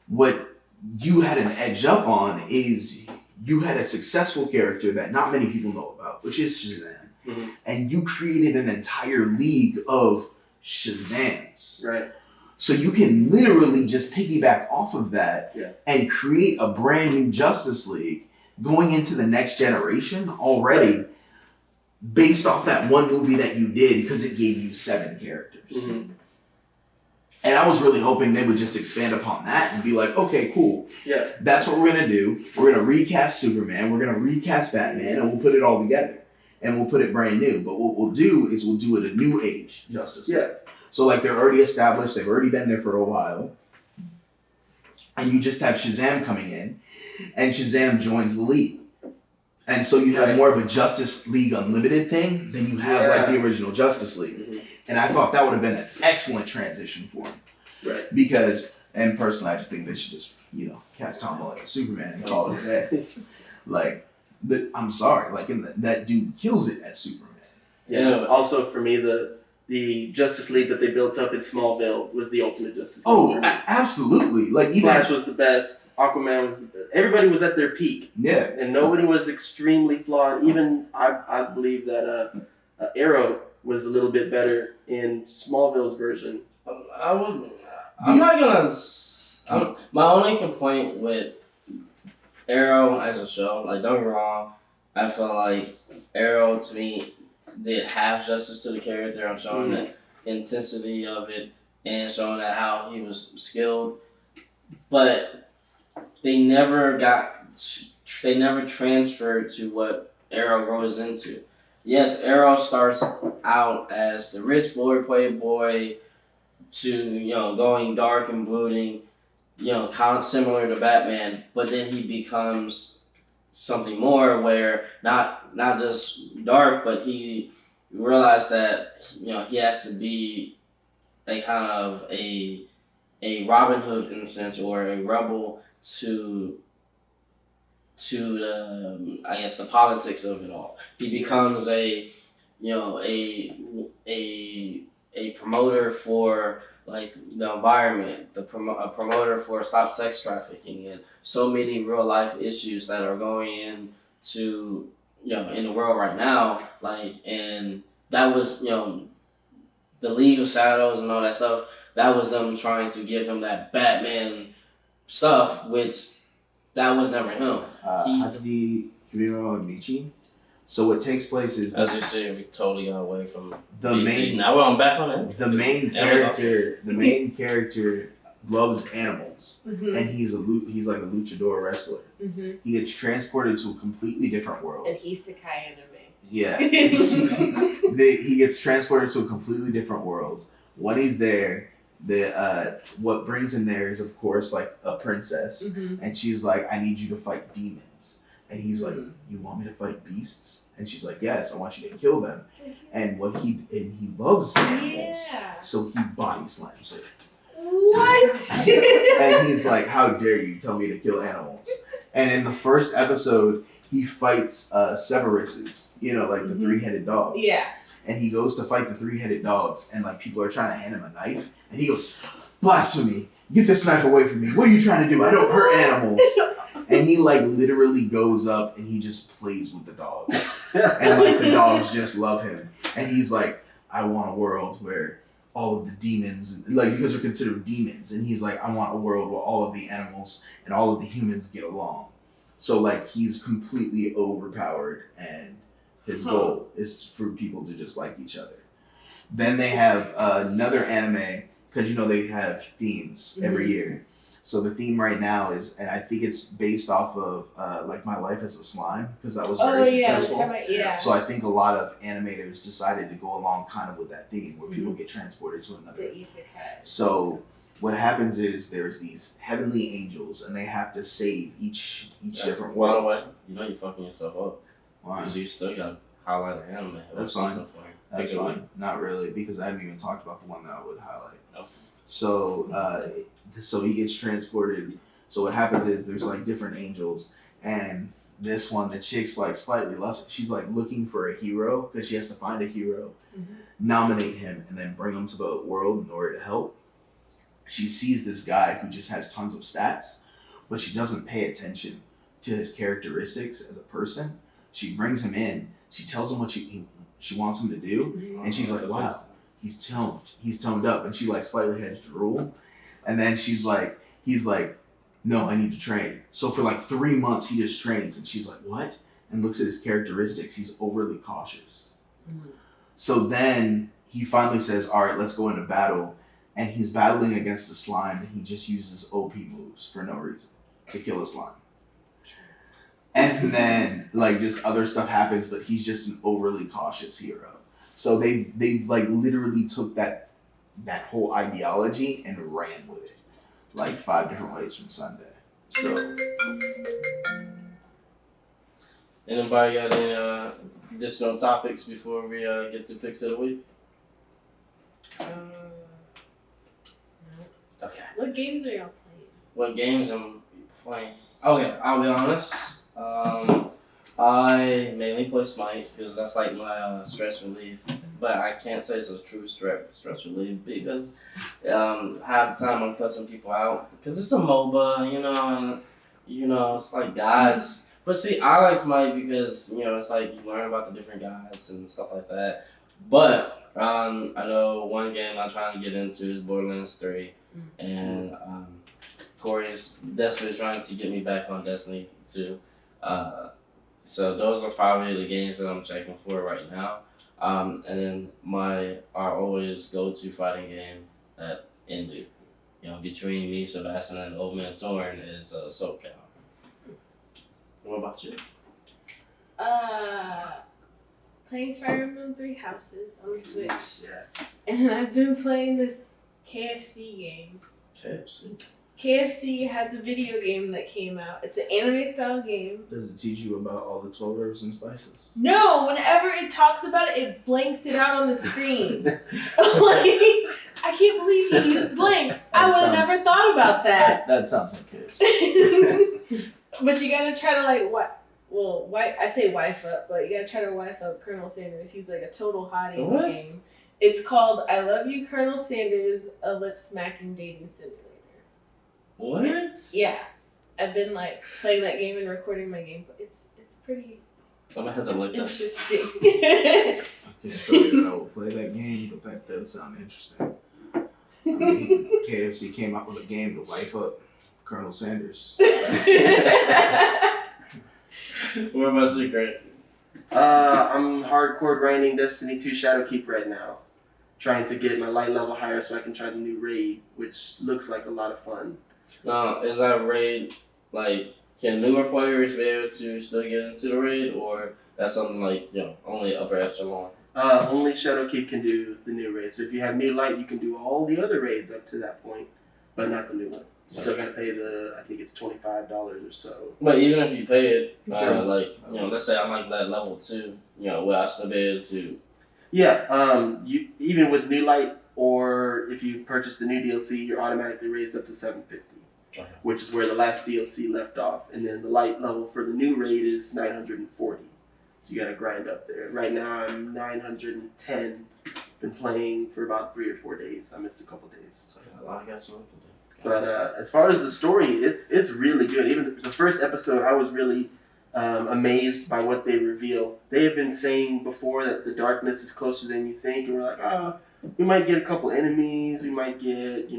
what you had an edge up on is you had a successful character that not many people know about, which is Shazam. Mhm. And you created an entire league of Shazams. Right. So you can literally just piggyback off of that Yeah. and create a brand new Justice League going into the next generation already based off that one movie that you did because it gave you 7 characters. Mhm. And I was really hoping they would just expand upon that and be like, okay, cool. Yeah. That's what we're going to do. We're going to recast Superman. We're going to recast Batman, and we'll put it all together. And we'll put it brand new. But what we'll do is we'll do it a new age Justice League. Yeah. So like they're already established. They've already been there for a while. And you just have Shazam coming in. And Shazam joins the league. And so you have Right. more of a Justice League Unlimited thing than you have like the original Justice League. Mhm. And I thought that would have been an excellent transition for him. Right. Because, and personally, I just think they should just, cast Tom Holland as Superman and call it a day. Like, I'm sorry, like, that dude kills it as Superman. Yeah. Yeah. Also, for me, the Justice League that they built up in Smallville was the ultimate Justice League. Oh, for me. absolutely. Like, even Flash was the best. Aquaman was everybody was at their peak, Yeah. and nobody was extremely flawed. Even I believe that Arrow was a little bit better in Smallville's version. I would. I'm not gonna. My only complaint with Arrow as a show, like don't get me wrong, I feel like Arrow to me did half justice to the character. I'm showing the intensity of it and showing that how he was skilled, but they never transferred to what Arrow grows into. Yes, Arrow starts out as the rich boy, playboy, to going dark and brooding, kind of similar to Batman, but then he becomes something more where not just dark, but he realized that he has to be a kind of a Robin Hood in a sense, or a rebel to the I guess the politics of it all. He becomes a promoter for like the environment, a promoter for stop sex trafficking, and so many real life issues that are going into in the world right now. Like, and that was the League of Shadows and all that stuff. That was them trying to give him that Batman stuff, which that was never him. Hatsudi Kimura and Michi. So what takes place is, as you see, we totally got away from the DC. main. Now we're on back on it. The main character. The main character loves animals, and he's like a luchador wrestler. He gets transported to a completely different world. An isekai anime. Yeah. He gets transported to a completely different world. When he's there, what brings him there is, of course, like a princess, and she's like, "I need you to fight demons." And he's like, "You want me to fight beasts?" And she's like, "Yes, I want you to kill them." And he loves animals, so he body slams her. What? And he's like, "How dare you tell me to kill animals?" And in the first episode, he fights Severuses, like the 3-headed dogs. Yeah. And he goes to fight the 3-headed dogs, and like people are trying to hand him a knife, and he goes, "Blasphemy! Get this knife away from me! What are you trying to do? I don't hurt animals!" And he like literally goes up and he just plays with the dogs, and like the dogs just love him. And he's like, "I want a world where all of the demons, like because they're considered demons," and he's like, "I want a world where all of the animals and all of the humans get along." So like he's completely overpowered, and his goal is for people to just like each other. Then they have another anime, because they have themes every year. So the theme right now is, and I think it's based off of like My Life as a Slime, because that was very successful. So I think a lot of animators decided to go along kind of with that theme, where people get transported to another. The isekai. So what happens is there's these heavenly angels, and they have to save each different world. By the way, you're fucking yourself up. Why? Because you still got to highlight an anime. That's fine. That's fine. Not really, because I haven't even talked about the one that I would highlight. Okay. So he gets transported. So what happens is there's like different angels, and this one, the chick's like slightly less. She's like looking for a hero because she has to find a hero, nominate him, and then bring him to the world in order to help. She sees this guy who just has tons of stats, but she doesn't pay attention to his characteristics as a person. She brings him in. She tells him what she wants him to do, and she's like, "Wow, he's toned up," and she like slightly has drool, and then he's like, "No, I need to train." So for like 3 months, he just trains, and she's like, "What?" And looks at his characteristics. He's overly cautious. So then he finally says, "All right, let's go into battle," and he's battling against a slime, and he just uses OP moves for no reason to kill a slime. And then like just other stuff happens, but he's just an overly cautious hero. So they've like literally took that whole ideology and ran with it, like 5 different ways from Sunday. So anybody got any additional topics before we get to picks of the week? Okay. What games are y'all playing? What games I'm playing? Okay, I'll be honest. I mainly play Smite because that's like my stress relief. but I can't say it's a true stress relief because half the time I'm cussing people out because it's a MOBA, and it's like gods. But see, I like Smite because it's like you learn about the different gods and stuff like that. But I know one game I'm trying to get into is Borderlands 3, and Corey's desperately trying to get me back on Destiny 2. So those are probably the games that I'm checking for right now. And then our always go-to fighting game at Indu, between me, Sebastian, and Old Man Torn is SoCal. What about you? Playing Fire Emblem Three Houses on the Switch. Yeah. And I've been playing this KFC game. KFC has a video game that came out. It's an anime style game. Does it teach you about all the 12 herbs and spices? No, whenever it talks about it, it blanks it out on the screen. Like, I can't believe he used blank. I would have never thought about that. That sounds like KFC. But you gotta try to I say wife up, but you gotta try to wife up Colonel Sanders. He's like a total hottie in the game. It's called I Love You, Colonel Sanders, a lip smacking dating simulator. What? Yeah. I've been like playing that game and recording my game, but it's pretty I'm gonna have to look that. interesting. I can't tell you that I will play that game, but that does sound interesting. I mean, KFC came out with a game to wife up Colonel Sanders. What about you, Grant? I'm hardcore grinding Destiny 2 Shadowkeep right now. Trying to get my light level higher so I can try the new raid, which looks like a lot of fun. Now, is that raid, like, can newer players be able to still get into the raid, or that's something like, only upper echelon? Only Shadowkeep can do the new raid. So if you have new light, you can do all the other raids up to that point, but not the new one. You still gotta pay I think it's $25 or so. But even if you pay it, Sure. let's say I'm like that level 2, will I still be able to? Yeah, you even with new light, or if you purchase the new DLC, you're automatically raised up to 750, which is where the last DLC left off. And then the light level for the new raid is 940. So you gotta grind up there. Right now I'm 910. Been playing for about 3 or 4 days. I missed a couple days. So I got something to do. But as far as the story, it's really good. Even the first episode, I was really amazed by what they reveal. They have been saying before that the darkness is closer than you think, and we're like, we might get a couple enemies, we might get,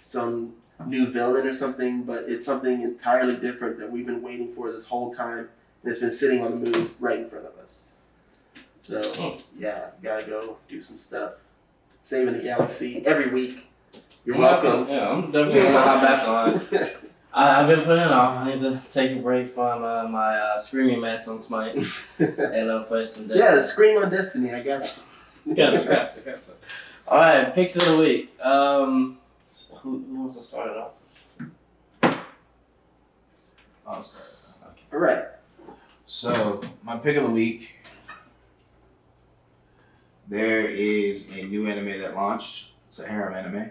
some new villain or something, but it's something entirely different that we've been waiting for this whole time, and it's been sitting on the moon right in front of us. So, yeah, gotta go do some stuff. Saving the galaxy every week. You're welcome. Yeah, I'm definitely gonna hop back on. I've been putting it off. I need to take a break from my screaming match on Smite and play some Destiny. Yeah, scream on Destiny, I guess. Gotcha. All right, picks of the week. Who wants to start it off? I'll start. Okay. All right. So, my pick of the week, there is a new anime that launched. It's a harem anime.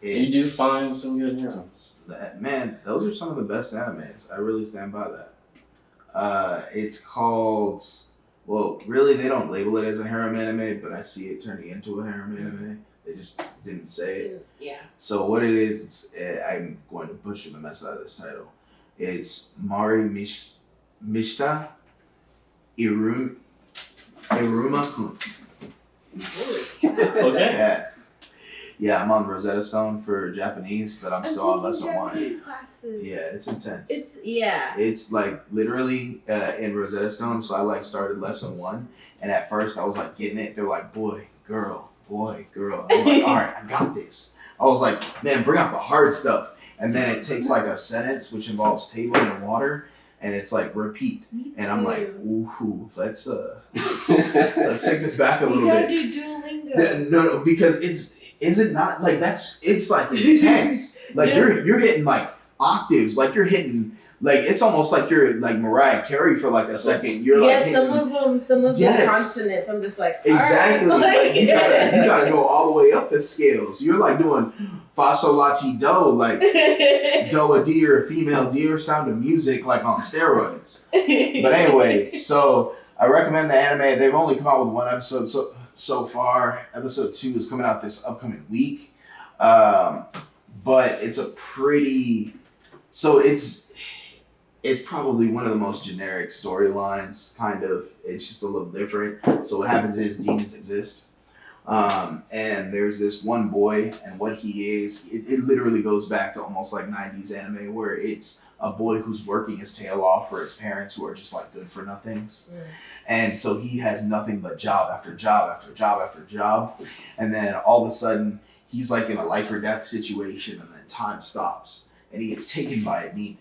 You do find some good heroes. Man, those are some of the best animes. I really stand by that. It's called, well, really they don't label it as a harem anime, but I see it turning into a harem anime. They just didn't say it. Yeah. So what it is, I'm going to butcher the mess out of this title. It's Mari Mishita Iruma-kun. Okay. Yeah, I'm on Rosetta Stone for Japanese, but I'm still on lesson 1. Classes. Yeah, it's intense. It's like literally in Rosetta Stone, so I started lesson 1, and at first I was like getting it. They're like, boy, girl. I'm like, all right, I got this. I was like, man, bring out the hard stuff. And then it takes like a sentence which involves table and water, and it's like repeat. And I'm like, ooh, let's take this back a little bit. You gotta do Duolingo. No, because is it not like it's like intense. Like you're hitting like octaves, like you're hitting like it's almost like you're like Mariah Carey for like a second. You're like hitting, some of the consonants. I'm just like exactly. All right. Like, you gotta go all the way up the scales. You're like doing fa sol la ti do, like do a D or a female D or Sound of Music like on steroids. But anyway, so I recommend the anime. They've only come out with one episode so far. Episode 2 is coming out this upcoming week. But it's a pretty. So it's probably one of the most generic storylines. Kind of. It's just a little different. So what happens is demons exist. And there's this one boy, and what he is, it literally goes back to almost like 90s anime, where it's a boy who's working his tail off for his parents who are just like good for nothings. And so he has nothing but job after job after job after job. And then all of a sudden, he's like in a life or death situation, and then time stops, and he gets taken by a demon.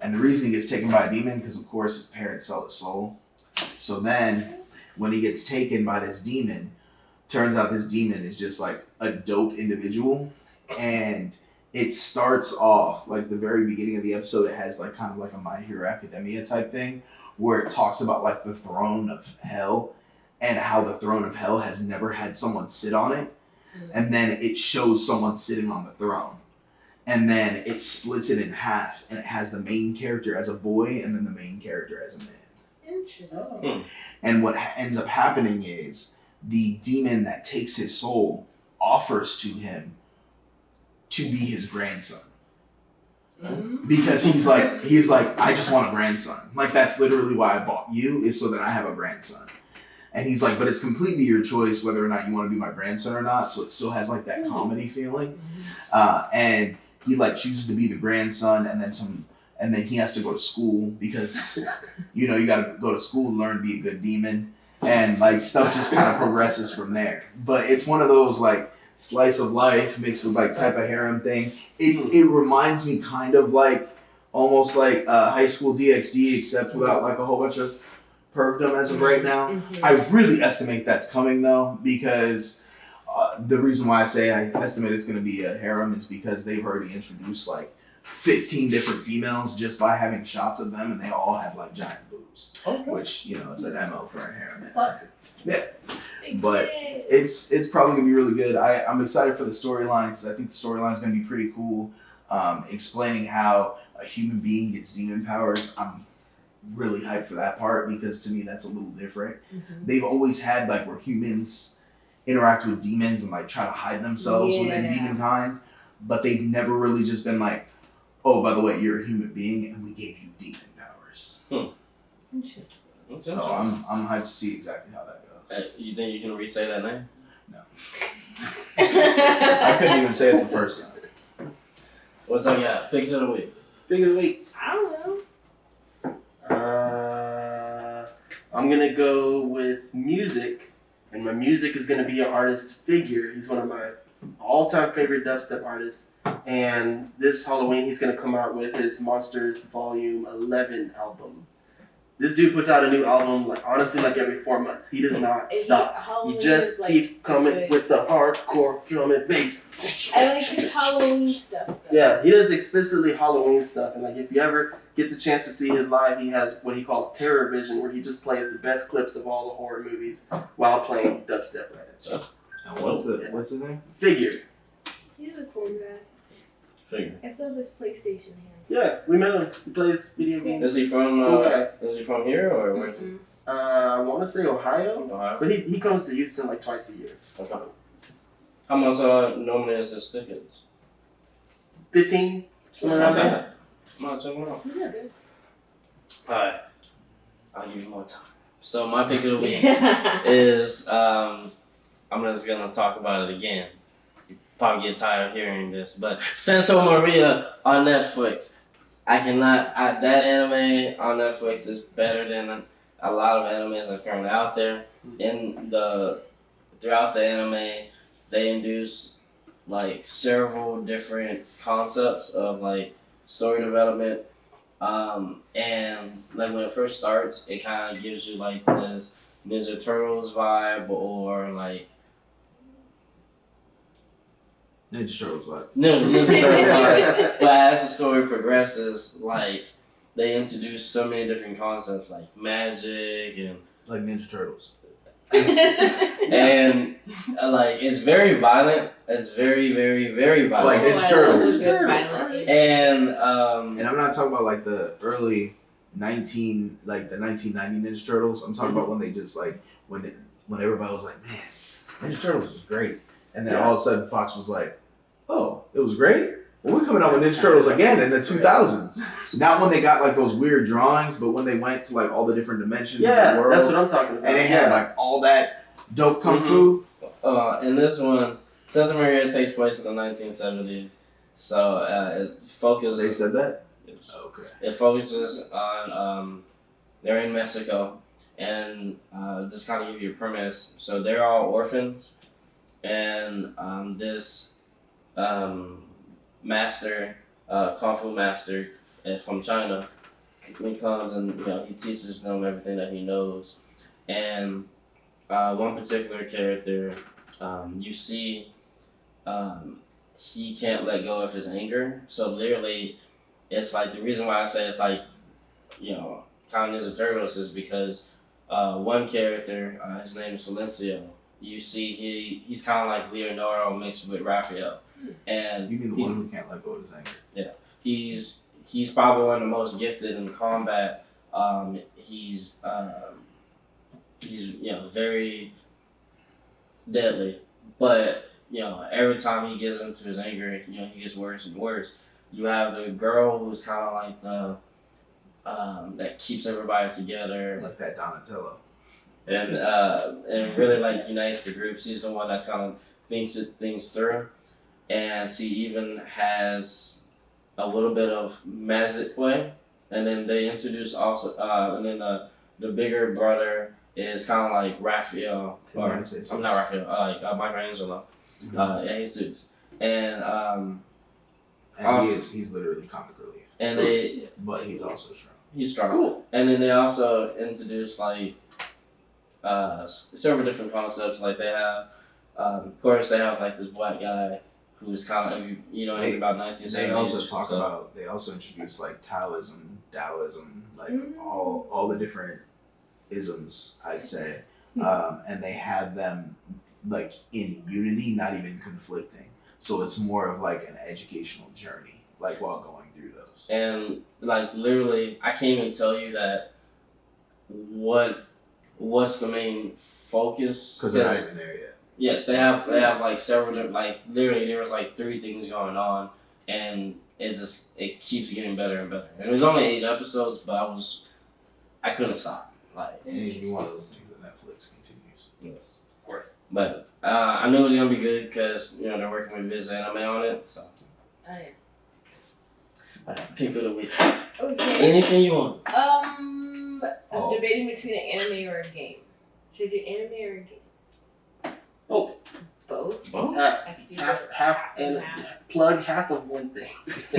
And the reason he gets taken by a demon, because of course his parents sell his soul. So then, when he gets taken by this demon, turns out this demon is just like a dope individual. And it starts off like the very beginning of the episode, it has like kind of like a My Hero Academia type thing, where it talks about like the throne of hell and how the throne of hell has never had someone sit on it. And then it shows someone sitting on the throne. And then it splits it in half, and it has the main character as a boy and then the main character as a man. Interesting. And what ends up happening is the demon that takes his soul offers to him to be his grandson. Because he's like, I just want a grandson. Like, that's literally why I bought you, is so that I have a grandson. And he's like, but it's completely your choice whether or not you want to be my grandson or not. So it still has like that comedy feeling. And he like chooses to be the grandson, and then he has to go to school because, you gotta go to school and learn to be a good demon. And like stuff just kind of progresses from there. But it's one of those like slice of life mixed with like type of harem thing. It reminds me kind of like almost like High School DxD, except without like a whole bunch of pervdom as of right now. I really estimate that's coming though, because the reason why I say I estimate it's going to be a harem is because they've already introduced like 15 different females just by having shots of them, and they all have like giant boobs, which is an MO for a harem. Yeah, but it's probably gonna be really good. I'm excited for the storyline because I think the storyline is gonna be pretty cool. Explaining how a human being gets demon powers, I'm really hyped for that part because to me that's a little different. They've always had like where humans interact with demons and like try to hide themselves within demonkind, but they've never really just been like, oh, by the way, you're a human being and we gave you demon powers. Interesting. Okay. So I'm hyped to see exactly how that goes. You think you can re-say that name? No. I couldn't even say it the first time. What's up, yeah? Picks of the week. Pick of the week. I don't know. I'm gonna go with music, and my music is gonna be an artist Figure. He's one of my all-time favorite dubstep artists, and this Halloween he's gonna come out with his Monsters Volume 11 album. This dude puts out a new album like honestly like every 4 months. He does not stop. He just keeps coming with the hardcore drum and bass. I like his Halloween stuff though. Yeah, he does explicitly Halloween stuff, and like if you ever get the chance to see his live, he has what he calls Terror Vision, where he just plays the best clips of all the horror movies while playing dubstep right now. What's his name? Figure. He's a cool guy. Figure. I still have his PlayStation here. Yeah, we met him. He plays video games. Is he from? Okay. Is he from here or where is he? I want to say Ohio, Ohio. but he comes to Houston like twice a year. Okay. How much normally is his tickets? 15, somewhere around there. I'm gonna check him out. He's good. Alright. I'll give you more time. So my pick of the week is I'm just gonna talk about it again. You probably get tired of hearing this, but Santa Maria on Netflix. That anime on Netflix is better than a lot of animes that are currently out there. Throughout the anime, they induce like several different concepts of like story development. And like when it first starts, it kind of gives you like this Ninja Turtles vibe or like Ninja Turtles vibe. Ninja Turtles vibe. But as the story progresses, like they introduce so many different concepts like magic and Like Ninja Turtles. and like it's very violent. It's very, very, very violent. Like Ninja Turtles. Violent. And And I'm not talking about like the early the 1990 Ninja Turtles. I'm talking about when they just like when everybody was like, man, Ninja Turtles was great, and then all of a sudden Fox was like, oh, it was great. Well, we're coming out with Ninja Turtles again in the 2000s. Not when they got like those weird drawings, but when they went to like all the different dimensions and worlds. That's what I'm talking about. And they had like all that dope kung fu. In this one, Santa Maria takes place in the 1970s, so it focuses. They said that? Yes. Oh, okay. It focuses on they're in Mexico, and just kind of give you a premise. So they're all orphans, and this master, kung fu master from China, he comes and he teaches them everything that he knows, and one particular character, you see, he can't let go of his anger. So literally, it's like the reason why I say it's like, kind of Ninja Turtles is because one character, his name is Silencio. You see, he's kind of like Leonardo mixed with Raphael. And You mean the one who can't let go of his anger? Yeah, he's probably one of the most gifted in combat. He's very deadly, but every time he gets into his anger, he gets worse and worse. You have the girl who's kind of like the that keeps everybody together, Like that Donatello. and really like unites the group. She's the one that's kind of thinks things through, and she even has a little bit of magic play. And then they introduce also, and then the bigger brother is kind of like Raphael, or I'm not Raphael, like Michelangelo, and Jesus, and also, he's literally comic relief. And but he's also strong. He's strong. Cool. And then they also introduce like several different concepts. Like they have, of course, they have like this black guy who's kind of anything about 1970s. They also introduce like Taoism, like all the different isms, I'd say, and they have them like in unity, not even conflicting. So it's more of like an educational journey, like while going through those. And like literally, I can't even tell you that what's the main focus, Because they're not even there yet. Yes, they have like several different, like literally there was like 3 things going on, and it keeps getting better and better. And it was only 8 episodes, but I couldn't stop. Like And it's one of those things that Netflix continues. yes, of course. But I knew it was gonna be good because they're working with Viz Anime on it, so. Oh, yeah. Pick of the week. Okay. Anything you want. I'm debating between an anime or a game. Should I do anime or a game? Both. Both? Both? I could do Half and plug half of one thing. Plug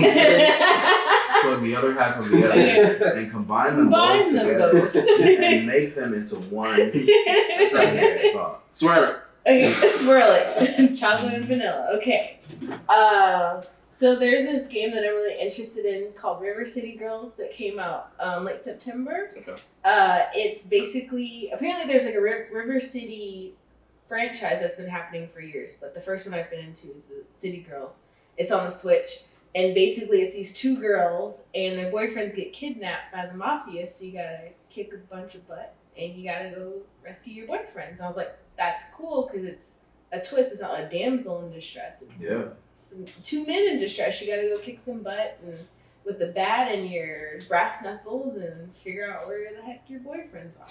the other half of the other and combine them both together and make them into one. Swirl it. Okay, swirl it. Chocolate and vanilla. Okay. So there's this game that I'm really interested in called River City Girls that came out late September. Okay. It's basically, apparently there's like a River City franchise that's been happening for years, but the first one I've been into is the City Girls. It's on the Switch, and basically it's these 2 girls and their boyfriends get kidnapped by the mafia, so you gotta kick a bunch of butt and you gotta go rescue your boyfriends. And I was like, that's cool because it's a twist. It's not a damsel in distress. It's some 2 men in distress. You gotta go kick some butt and with the bat and your brass knuckles and figure out where the heck your boyfriends are.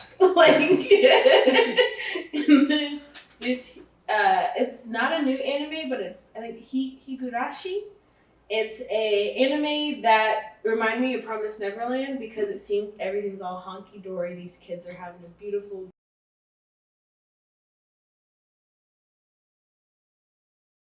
And then it's not a new anime, but it's I think Higurashi. It's a anime that reminded me of Promised Neverland because it seems everything's all honky dory. These kids are having a beautiful